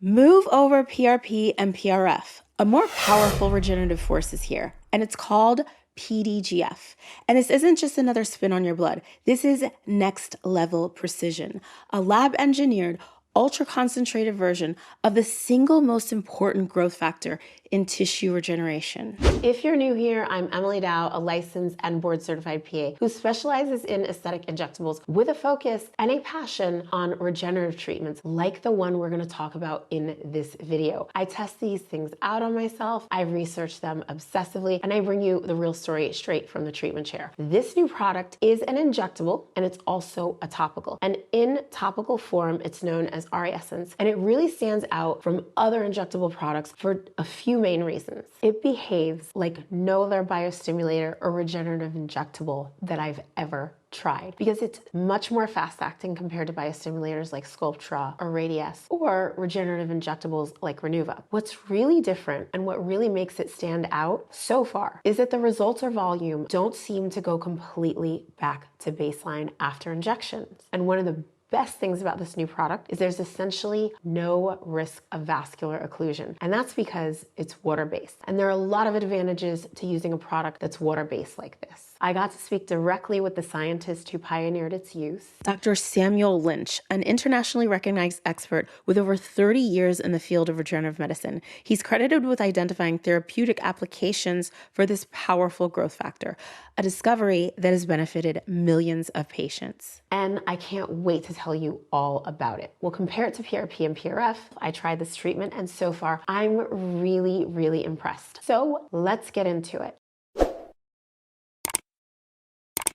Move over PRP and PRF. A more powerful regenerative force is here, and it's called PDGF. And this isn't just another spin on your blood. This is next level precision, a lab engineered, ultra concentrated version of the single most important growth factor in tissue regeneration. If you're new here, I'm Emily Dowe, a licensed and board certified PA who specializes in aesthetic injectables with a focus and a passion on regenerative treatments like the one we're going to talk about in this video. I test these things out on myself, I research them obsessively, and I bring you the real story straight from the treatment chair. This new product is an injectable and it's also a topical. And in topical form, it's known as Essence, and it really stands out from other injectable products for a few main reasons. It behaves like no other biostimulator or regenerative injectable that I've ever tried because it's much more fast acting compared to biostimulators like Sculptra or Radiesse or regenerative injectables like Renuva. What's really different and what really makes it stand out so far is that the results or volume don't seem to go completely back to baseline after injections. And one of the best things about this new product is there's essentially no risk of vascular occlusion. And that's because it's water-based. And there are a lot of advantages to using a product that's water-based like this. I got to speak directly with the scientist who pioneered its use, Dr. Samuel Lynch, an internationally recognized expert with over 30 years in the field of regenerative medicine. He's credited with identifying therapeutic applications for this powerful growth factor, a discovery that has benefited millions of patients. And I can't wait to tell you all about it. We'll compare it to PRP and PRF. I tried this treatment and so far I'm really, really impressed. So let's get into it.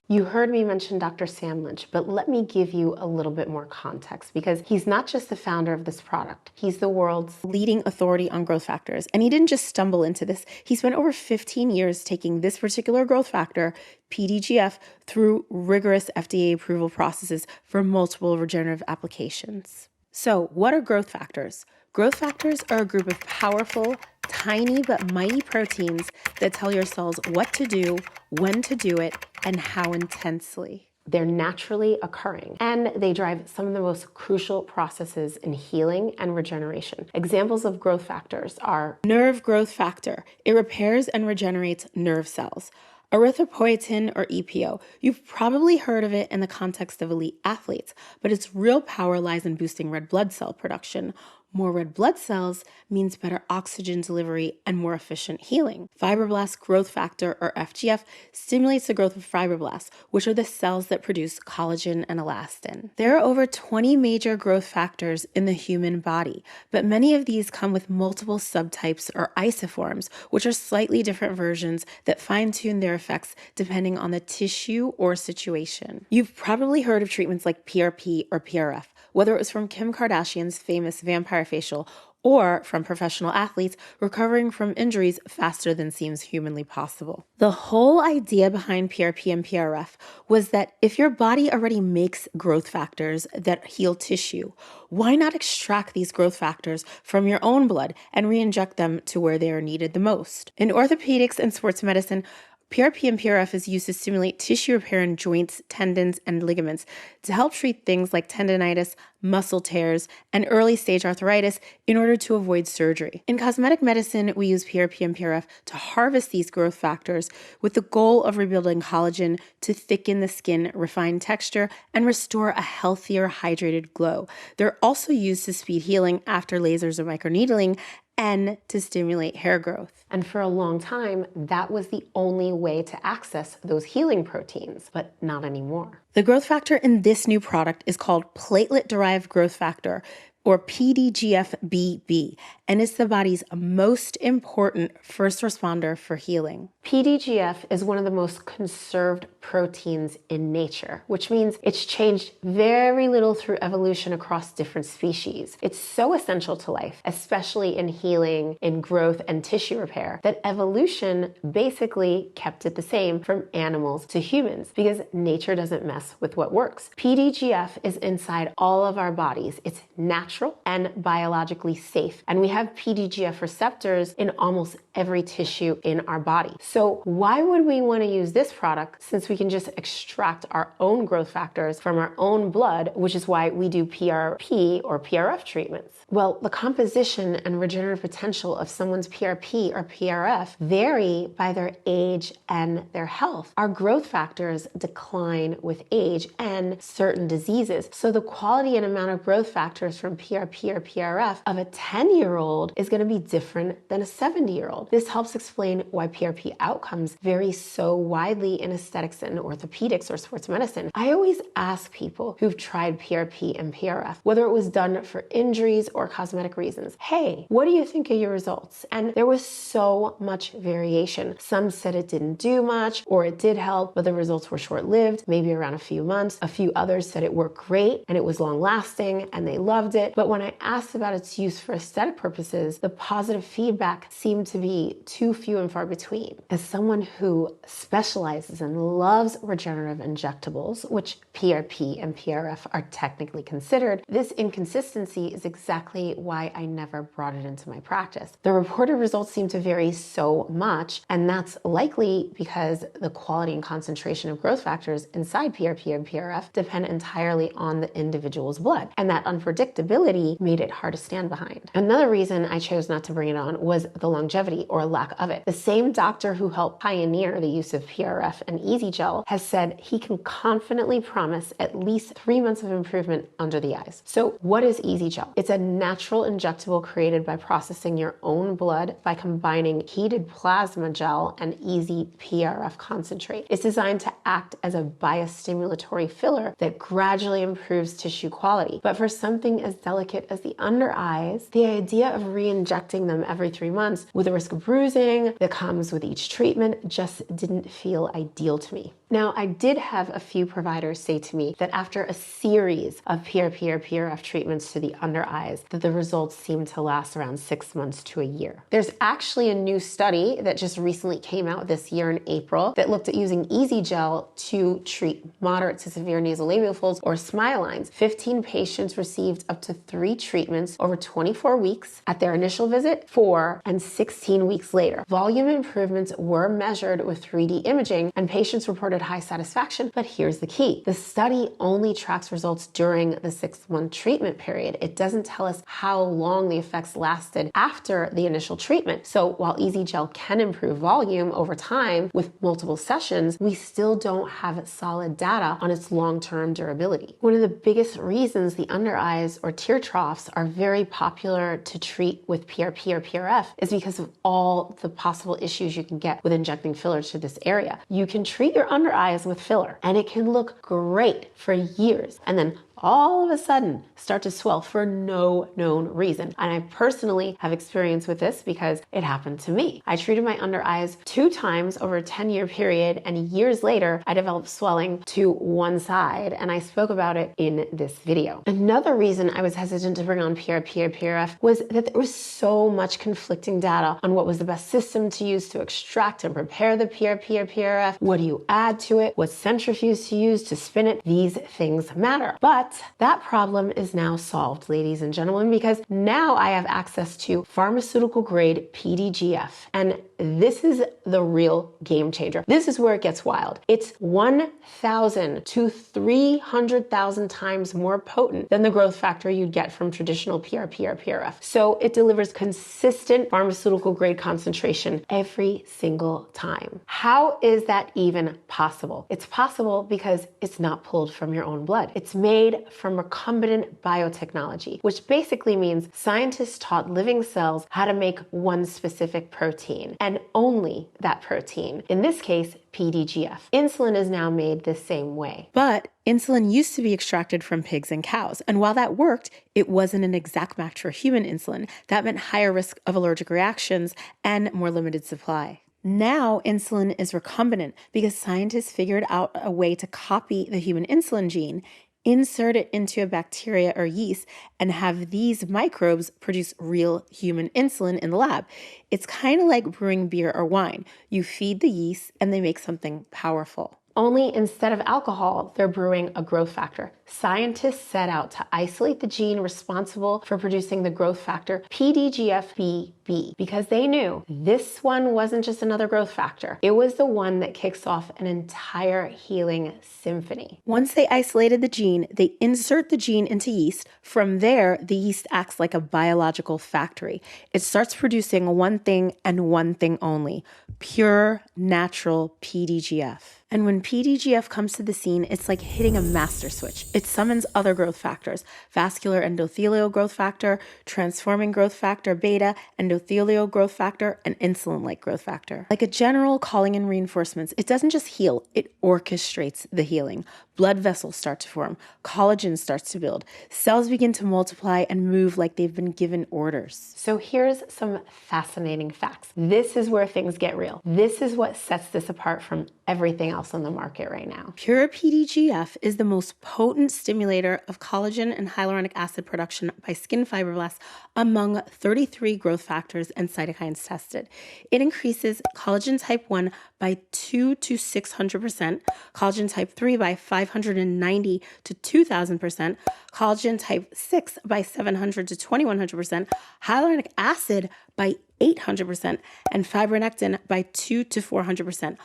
You heard me mention Dr. Sam Lynch, but let me give you a little bit more context because he's not just the founder of this product. He's the world's leading authority on growth factors. And he didn't just stumble into this. He spent over 15 years taking this particular growth factor, PDGF, through rigorous FDA approval processes for multiple regenerative applications. So what are growth factors? Growth factors are a group of powerful, tiny but mighty proteins that tell your cells what to do, when to do it, and how intensely. They're naturally occurring, and they drive some of the most crucial processes in healing and regeneration. Examples of growth factors are nerve growth factor. It repairs and regenerates nerve cells. Erythropoietin, or EPO. You've probably heard of it in the context of elite athletes, but its real power lies in boosting red blood cell production. More red blood cells means better oxygen delivery and more efficient healing. Fibroblast growth factor, or FGF, stimulates the growth of fibroblasts, which are the cells that produce collagen and elastin. There are over 20 major growth factors in the human body, but many of these come with multiple subtypes or isoforms, which are slightly different versions that fine-tune their effects depending on the tissue or situation. You've probably heard of treatments like PRP or PRF, whether it was from Kim Kardashian's famous vampire facial or from professional athletes recovering from injuries faster than seems humanly possible. The whole idea behind PRP and PRF was that if your body already makes growth factors that heal tissue, why not extract these growth factors from your own blood and re-inject them to where they are needed the most? In orthopedics and sports medicine, PRP and PRF is used to stimulate tissue repair in joints, tendons, and ligaments to help treat things like tendonitis, muscle tears, and early-stage arthritis in order to avoid surgery. In cosmetic medicine, we use PRP and PRF to harvest these growth factors with the goal of rebuilding collagen to thicken the skin, refine texture, and restore a healthier, hydrated glow. They're also used to speed healing after lasers or microneedling and to stimulate hair growth. And for a long time, that was the only way to access those healing proteins, but not anymore. The growth factor in this new product is called platelet-derived growth factor, or PDGF-BB, and it's the body's most important first responder for healing. PDGF is one of the most conserved proteins in nature, which means it's changed very little through evolution across different species. It's so essential to life, especially in healing, in growth, and tissue repair, that evolution basically kept it the same from animals to humans because nature doesn't mess with what works. PDGF is inside all of our bodies. It's natural natural and biologically safe. And we have PDGF receptors in almost every tissue in our body. So why would we want to use this product since we can just extract our own growth factors from our own blood, which is why we do PRP or PRF treatments? Well, the composition and regenerative potential of someone's PRP or PRF vary by their age and their health. Our growth factors decline with age and certain diseases. So the quality and amount of growth factors from PRP or PRF of a 10-year-old is going to be different than a 70-year-old. This helps explain why PRP outcomes vary so widely in aesthetics and orthopedics or sports medicine. I always ask people who've tried PRP and PRF, whether it was done for injuries or cosmetic reasons, hey, what do you think of your results? And there was so much variation. Some said it didn't do much or it did help, but the results were short-lived, maybe around a few months. A few others said it worked great and it was long-lasting and they loved it. But when I asked about its use for aesthetic purposes, the positive feedback seemed to be too few and far between. As someone who specializes and loves regenerative injectables, which PRP and PRF are technically considered, this inconsistency is exactly why I never brought it into my practice. The reported results seem to vary so much, and that's likely because the quality and concentration of growth factors inside PRP and PRF depend entirely on the individual's blood, and that unpredictability made it hard to stand behind. Another reason I chose not to bring it on was the longevity or lack of it. The same doctor who helped pioneer the use of PRF and Easy Gel has said he can confidently promise at least 3 months of improvement under the eyes. So what is Easy Gel? It's a natural injectable created by processing your own blood by combining heated plasma gel and easy PRF concentrate. It's designed to act as a biostimulatory filler that gradually improves tissue quality. But for something as delicate as the under eyes, the idea of re-injecting them every 3 months with the risk of bruising that comes with each treatment just didn't feel ideal to me. Now, I did have a few providers say to me that after a series of PRP or PRF treatments to the under eyes, that the results seemed to last around 6 months to a year. There's actually a new study that just recently came out this year in April that looked at using Easy Gel to treat moderate to severe nasolabial folds or smile lines. 15 patients received up to 3 treatments over 24 weeks at their initial visit, 4, and 16 weeks later. Volume improvements were measured with 3D imaging, and patients reported high satisfaction, but here's the key. The study only tracks results during the 6-month treatment period. It doesn't tell us how long the effects lasted after the initial treatment. So while Easy Gel can improve volume over time with multiple sessions, we still don't have solid data on its long-term durability. One of the biggest reasons the under eyes or tear troughs are very popular to treat with PRP or PRF is because of all the possible issues you can get with injecting fillers to this area. You can treat your under eyes with filler and it can look great for years, and then all of a sudden start to swell for no known reason. And I personally have experience with this because it happened to me. I treated my under eyes 2 times over a 10-year period, and years later I developed swelling to one side, and I spoke about it in this video. Another reason I was hesitant to bring on PRP or PRF was that there was so much conflicting data on what was the best system to use to extract and prepare the PRP or PRF. What do you add to it? What centrifuge to use to spin it? These things matter. But that problem is now solved, ladies and gentlemen, because now I have access to pharmaceutical grade PDGF. And this is the real game changer. This is where it gets wild. It's 1,000 to 300,000 times more potent than the growth factor you'd get from traditional PRP or PRF. So it delivers consistent pharmaceutical grade concentration every single time. How is that even possible? It's possible because it's not pulled from your own blood. It's made from recombinant biotechnology, which basically means scientists taught living cells how to make one specific protein, and only that protein. In this case, PDGF. Insulin is now made the same way. But insulin used to be extracted from pigs and cows, and while that worked, it wasn't an exact match for human insulin. That meant higher risk of allergic reactions and more limited supply. Now, insulin is recombinant because scientists figured out a way to copy the human insulin gene, insert it into a bacteria or yeast, and have these microbes produce real human insulin in the lab. It's kind of like brewing beer or wine. You feed the yeast and they make something powerful. Only instead of alcohol, they're brewing a growth factor. scientists set out to isolate the gene responsible for producing the growth factor PDGF-BB because they knew this one wasn't just another growth factor. It was the one that kicks off an entire healing symphony. Once they isolated the gene, they insert the gene into yeast. From there, the yeast acts like a biological factory. It starts producing one thing and one thing only: pure, natural PDGF. And when PDGF comes to the scene, it's like hitting a master switch. It summons other growth factors: vascular endothelial growth factor, transforming growth factor beta, endothelial growth factor, and insulin-like growth factor. Like a general calling in reinforcements, it doesn't just heal, it orchestrates the healing. Blood vessels start to form, collagen starts to build, cells begin to multiply and move like they've been given orders. So here's some fascinating facts. This is where things get real. This is what sets this apart from everything else on the market right now. Pure PDGF is the most potent stimulator of collagen and hyaluronic acid production by skin fibroblasts among 33 growth factors and cytokines tested. It increases collagen type 1 by 2 to 600%, collagen type 3 by 590 to 2,000%, collagen type 6 by 700 to 2,100%, hyaluronic acid by 800%, and fibronectin by 2 to 400%.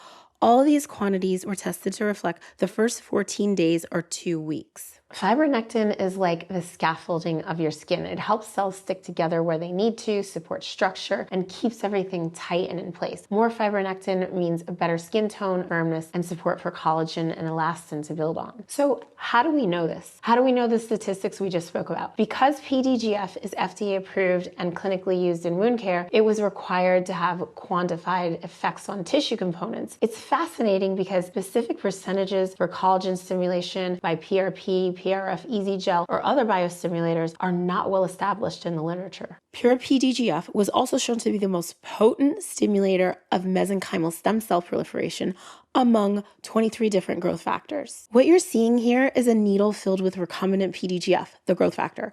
All these quantities were tested to reflect the first 14 days or 2 weeks. Fibronectin is like the scaffolding of your skin. It helps cells stick together where they need to, support structure, and keeps everything tight and in place. More fibronectin means a better skin tone, firmness, and support for collagen and elastin to build on. So how do we know this? How do we know the statistics we just spoke about? Because PDGF is FDA approved and clinically used in wound care, it was required to have quantified effects on tissue components. It's fascinating because specific percentages for collagen stimulation by PRP, PRF, easy gel, or other biostimulators are not well established in the literature. Pure PDGF was also shown to be the most potent stimulator of mesenchymal stem cell proliferation among 23 different growth factors. What you're seeing here is a needle filled with recombinant PDGF, the growth factor.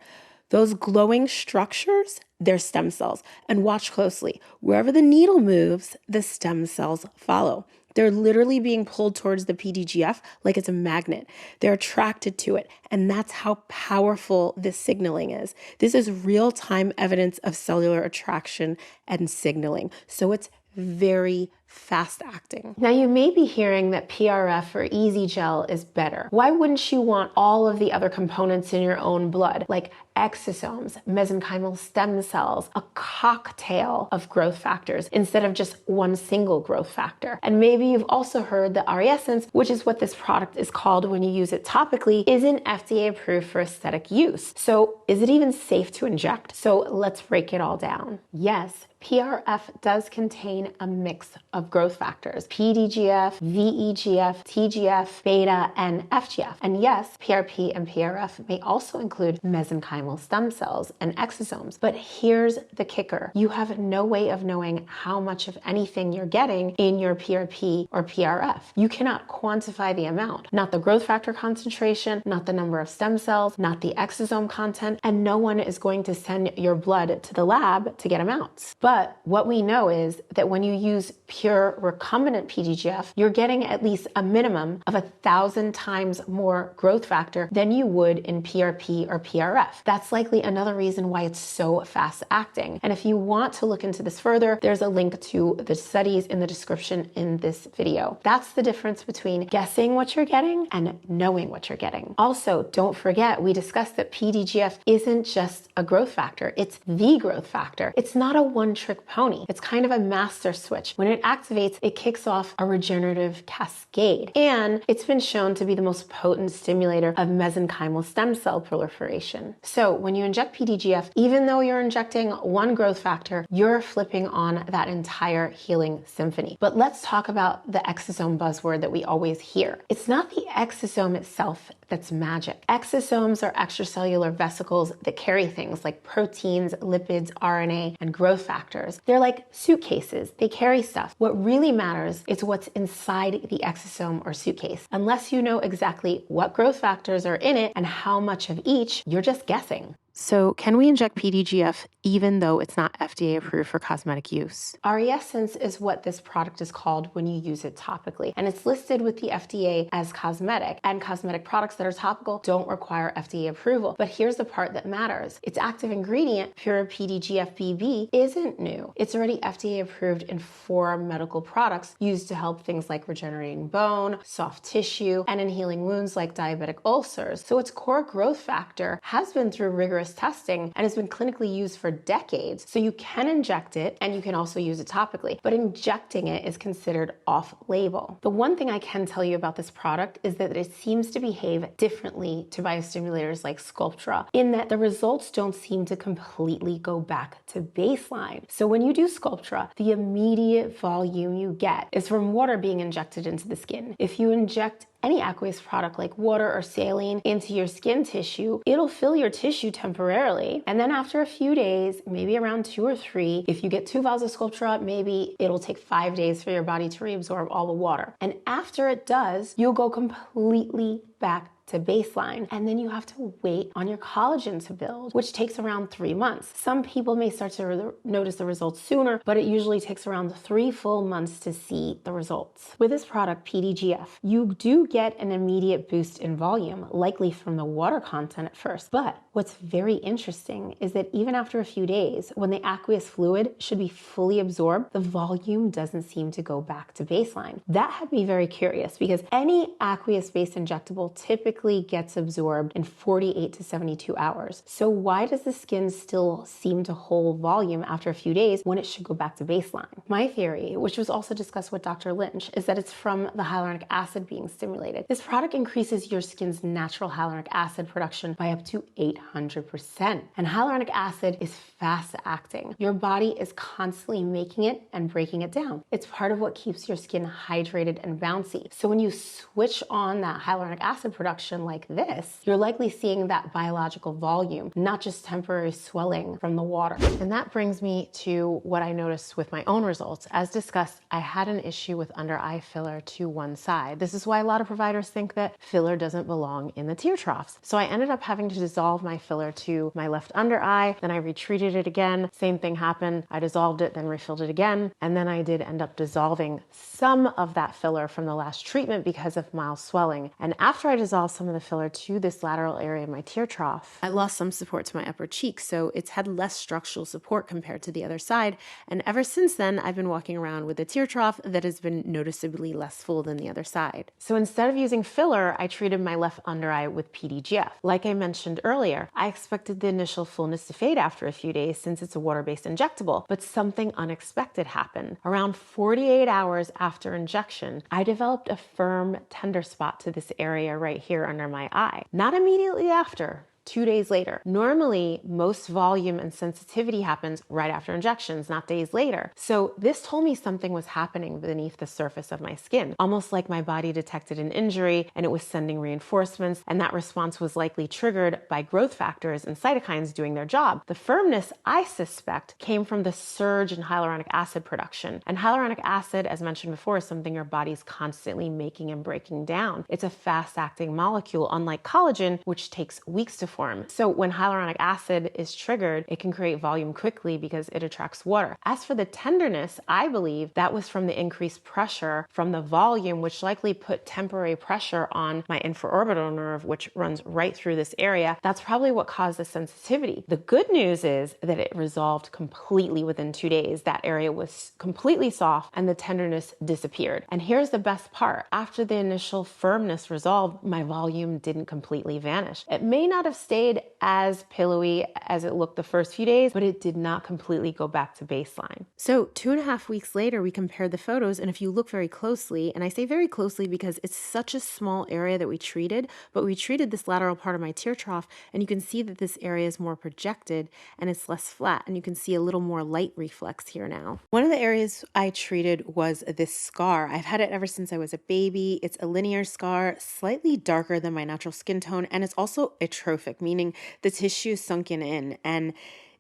Those glowing structures, they're stem cells. And watch closely. Wherever the needle moves, the stem cells follow. They're literally being pulled towards the PDGF like it's a magnet. They're attracted to it. And that's how powerful this signaling is. This is real-time evidence of cellular attraction and signaling. So it's very fast acting. Now you may be hearing that PRF or easy gel is better. Why wouldn't you want all of the other components in your own blood, like exosomes, mesenchymal stem cells, a cocktail of growth factors instead of just one single growth factor? And maybe you've also heard that Essence, which is what this product is called when you use it topically, isn't FDA approved for aesthetic use. So is it even safe to inject? So let's break it all down. Yes, PRF does contain a mix of growth factors: PDGF, VEGF, TGF, beta, and FGF. And yes, PRP and PRF may also include mesenchymal stem cells and exosomes. But here's the kicker. You have no way of knowing how much of anything you're getting in your PRP or PRF. You cannot quantify the amount, not the growth factor concentration, not the number of stem cells, not the exosome content, and no one is going to send your blood to the lab to get amounts. But what we know is that when you use pure recombinant PDGF, you're getting at least a minimum of 1,000 times more growth factor than you would in PRP or PRF. That's likely another reason why it's so fast acting. And if you want to look into this further, there's a link to the studies in the description in this video. That's the difference between guessing what you're getting and knowing what you're getting. Also, don't forget, we discussed that PDGF isn't just a growth factor, it's the growth factor. It's not a one-trick pony. It's kind of a master switch. When it activates, it kicks off a regenerative cascade. And it's been shown to be the most potent stimulator of mesenchymal stem cell proliferation. So when you inject PDGF, even though you're injecting one growth factor, you're flipping on that entire healing symphony. But let's talk about the exosome buzzword that we always hear. It's not the exosome itself that's magic. Exosomes are extracellular vesicles that carry things like proteins, lipids, RNA, and growth factors. They're like suitcases. They carry stuff. What really matters is what's inside the exosome or suitcase. Unless you know exactly what growth factors are in it and how much of each, you're just guessing. So can we inject PDGF even though it's not FDA approved for cosmetic use? REScence is what this product is called when you use it topically, and it's listed with the FDA as cosmetic, and cosmetic products that are topical don't require FDA approval. But here's the part that matters. Its active ingredient, pure PDGF BB, isn't new. It's already FDA approved in 4 medical products used to help things like regenerating bone, soft tissue, and in healing wounds like diabetic ulcers. So its core growth factor has been through rigorous testing and has been clinically used for decades. So you can inject it and you can also use it topically, but injecting it is considered off-label. The one thing I can tell you about this product is that it seems to behave differently to biostimulators like Sculptra in that the results don't seem to completely go back to baseline. So when you do Sculptra, the immediate volume you get is from water being injected into the skin. If you inject any aqueous product like water or saline into your skin tissue, it'll fill your tissue temporarily. And then after a few days, maybe around 2 or 3, if you get 2 vials of Sculptra, maybe it'll take 5 days for your body to reabsorb all the water. And after it does, you'll go completely back to baseline. And then you have to wait on your collagen to build, which takes around 3 months. Some people may start to notice the results sooner, but it usually takes around 3 full months to see the results. With this product, PDGF, you do get an immediate boost in volume, likely from the water content at first. But what's very interesting is that even after a few days, when the aqueous fluid should be fully absorbed, the volume doesn't seem to go back to baseline. That had me very curious because any aqueous-based injectable typically gets absorbed in 48 to 72 hours. So why does the skin still seem to hold volume after a few days when it should go back to baseline? My theory, which was also discussed with Dr. Lynch, is that it's from the hyaluronic acid being stimulated. This product increases your skin's natural hyaluronic acid production by up to 800%. And hyaluronic acid is fast acting. Your body is constantly making it and breaking it down. It's part of what keeps your skin hydrated and bouncy. So when you switch on that hyaluronic acid production like this, you're likely seeing that biological volume, not just temporary swelling from the water. And that brings me to what I noticed with my own results. As discussed, I had an issue with under eye filler to one side. This is why a lot of providers think that filler doesn't belong in the tear troughs. So I ended up having to dissolve my filler to my left under eye, then I retreated it again. Same thing happened. I dissolved it, then refilled it again. And then I did end up dissolving some of that filler from the last treatment because of mild swelling. And after I dissolved some of the filler to this lateral area of my tear trough, I lost some support to my upper cheek, so it's had less structural support compared to the other side. And ever since then, I've been walking around with a tear trough that has been noticeably less full than the other side. So instead of using filler, I treated my left under eye with PDGF. Like I mentioned earlier, I expected the initial fullness to fade after a few days since it's a water-based injectable, but something unexpected happened. Around 48 hours after injection, I developed a firm, tender spot to this area right here under my eye. Not immediately after, 2 days later. Normally, most volume and sensitivity happens right after injections, not days later. So this told me something was happening beneath the surface of my skin, almost like my body detected an injury and it was sending reinforcements, and that response was likely triggered by growth factors and cytokines doing their job. The firmness, I suspect, came from the surge in hyaluronic acid production. And hyaluronic acid, as mentioned before, is something your body's constantly making and breaking down. It's a fast-acting molecule, unlike collagen, which takes weeks to form. So when hyaluronic acid is triggered, it can create volume quickly because it attracts water. As for the tenderness, I believe that was from the increased pressure from the volume, which likely put temporary pressure on my infraorbital nerve, which runs right through this area. That's probably what caused the sensitivity. The good news is that it resolved completely within 2 days. That area was completely soft and the tenderness disappeared. And here's the best part. After the initial firmness resolved, my volume didn't completely vanish. It may not have stayed as pillowy as it looked the first few days, but it did not completely go back to baseline. So 2.5 weeks later, we compared the photos, and if you look very closely, and I say very closely because it's such a small area that we treated, but we treated this lateral part of my tear trough, and you can see that this area is more projected and it's less flat, and you can see a little more light reflex here now. One of the areas I treated was this scar. I've had it ever since I was a baby. It's a linear scar, slightly darker than my natural skin tone, and it's also atrophic, meaning the tissue is sunken in and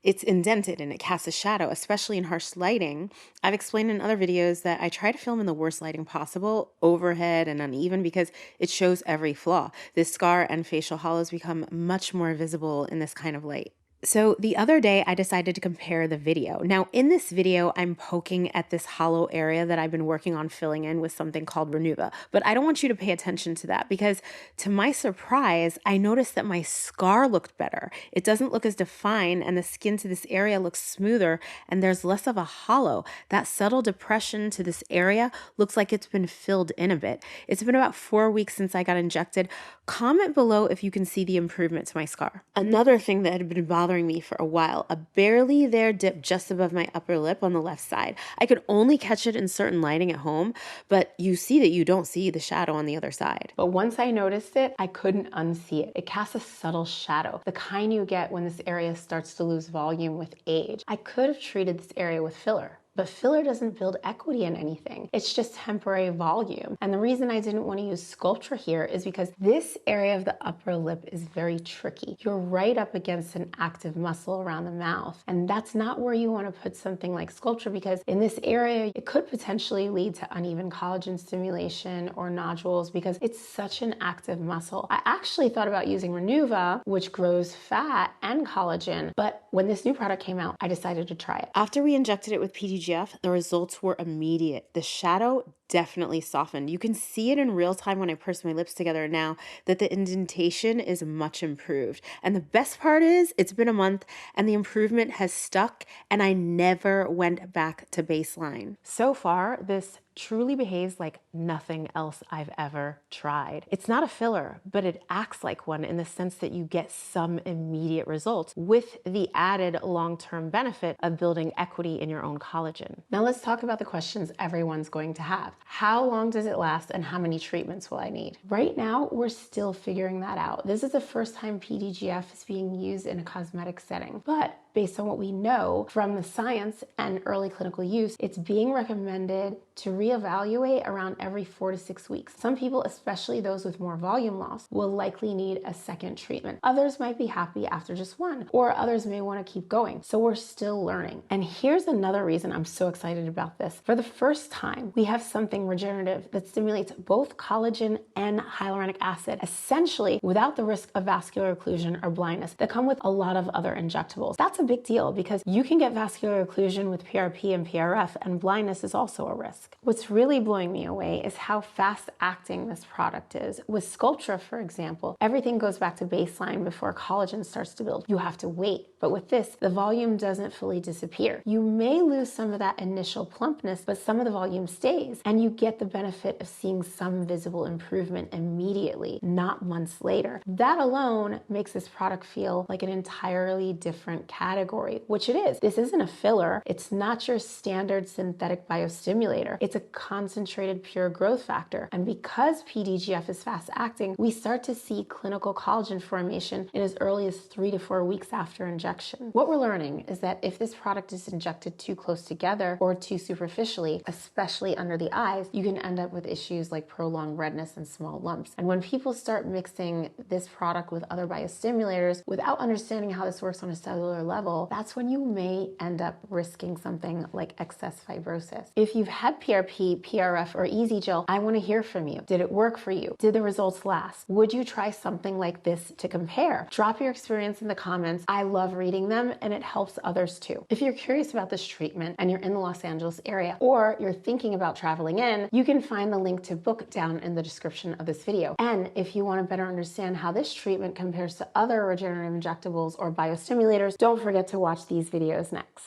it's indented and it casts a shadow, especially in harsh lighting. I've explained in other videos that I try to film in the worst lighting possible, overhead and uneven, because it shows every flaw. This scar and facial hollows become much more visible in this kind of light. So the other day I decided to compare the video. Now in this video, I'm poking at this hollow area that I've been working on filling in with something called Renuva, but I don't want you to pay attention to that because to my surprise, I noticed that my scar looked better. It doesn't look as defined and the skin to this area looks smoother and there's less of a hollow. That subtle depression to this area looks like it's been filled in a bit. It's been about 4 weeks since I got injected. Comment below if you can see the improvement to my scar. Another thing that had been bothering me for a while, a barely there dip just above my upper lip on the left side. I could only catch it in certain lighting at home, but you see that you don't see the shadow on the other side. But once I noticed it, I couldn't unsee it. It casts a subtle shadow, the kind you get when this area starts to lose volume with age. I could have treated this area with filler, but filler doesn't build equity in anything. It's just temporary volume. And the reason I didn't want to use Sculptra here is because this area of the upper lip is very tricky. You're right up against an active muscle around the mouth. And that's not where you want to put something like Sculptra because in this area, it could potentially lead to uneven collagen stimulation or nodules because it's such an active muscle. I actually thought about using Renuva, which grows fat and collagen, but when this new product came out, I decided to try it. After we injected it with PDGF, the results were immediate. The shadow definitely softened. You can see it in real time when I purse my lips together now that the indentation is much improved. And the best part is it's been a month and the improvement has stuck and I never went back to baseline. So far, this truly behaves like nothing else I've ever tried. It's not a filler, but it acts like one in the sense that you get some immediate results with the added long-term benefit of building equity in your own collagen. Now let's talk about the questions everyone's going to have. How long does it last and how many treatments will I need? Right now, we're still figuring that out. This is the first time PDGF is being used in a cosmetic setting, but based on what we know from the science and early clinical use, it's being recommended to reevaluate around every 4 to 6 weeks. Some people, especially those with more volume loss, will likely need a second treatment. Others might be happy after just one, or others may want to keep going. So we're still learning. And here's another reason I'm so excited about this. For the first time, we have something regenerative that stimulates both collagen and hyaluronic acid, essentially without the risk of vascular occlusion or blindness that come with a lot of other injectables. That's a big deal because you can get vascular occlusion with PRP and PRF, and blindness is also a risk. What's really blowing me away is how fast acting this product is. With Sculptra, for example, everything goes back to baseline before collagen starts to build. You have to wait. But with this, the volume doesn't fully disappear. You may lose some of that initial plumpness, but some of the volume stays, and you get the benefit of seeing some visible improvement immediately, not months later. That alone makes this product feel like an entirely different category, which it is. This isn't a filler. It's not your standard synthetic biostimulator. It's a concentrated pure growth factor. And because PDGF is fast acting, we start to see clinical collagen formation in as early as 3 to 4 weeks after injection. What we're learning is that if this product is injected too close together or too superficially, especially under the eyes, you can end up with issues like prolonged redness and small lumps. And when people start mixing this product with other biostimulators without understanding how this works on a cellular level, that's when you may end up risking something like excess fibrosis. If you've had PRP, PRF, or Easy Gel, I want to hear from you. Did it work for you? Did the results last? Would you try something like this to compare? Drop your experience in the comments. I love reading them and it helps others too. If you're curious about this treatment and you're in the Los Angeles area or you're thinking about traveling in, you can find the link to book down in the description of this video. And if you want to better understand how this treatment compares to other regenerative injectables or biostimulators, don't forget to watch these videos next.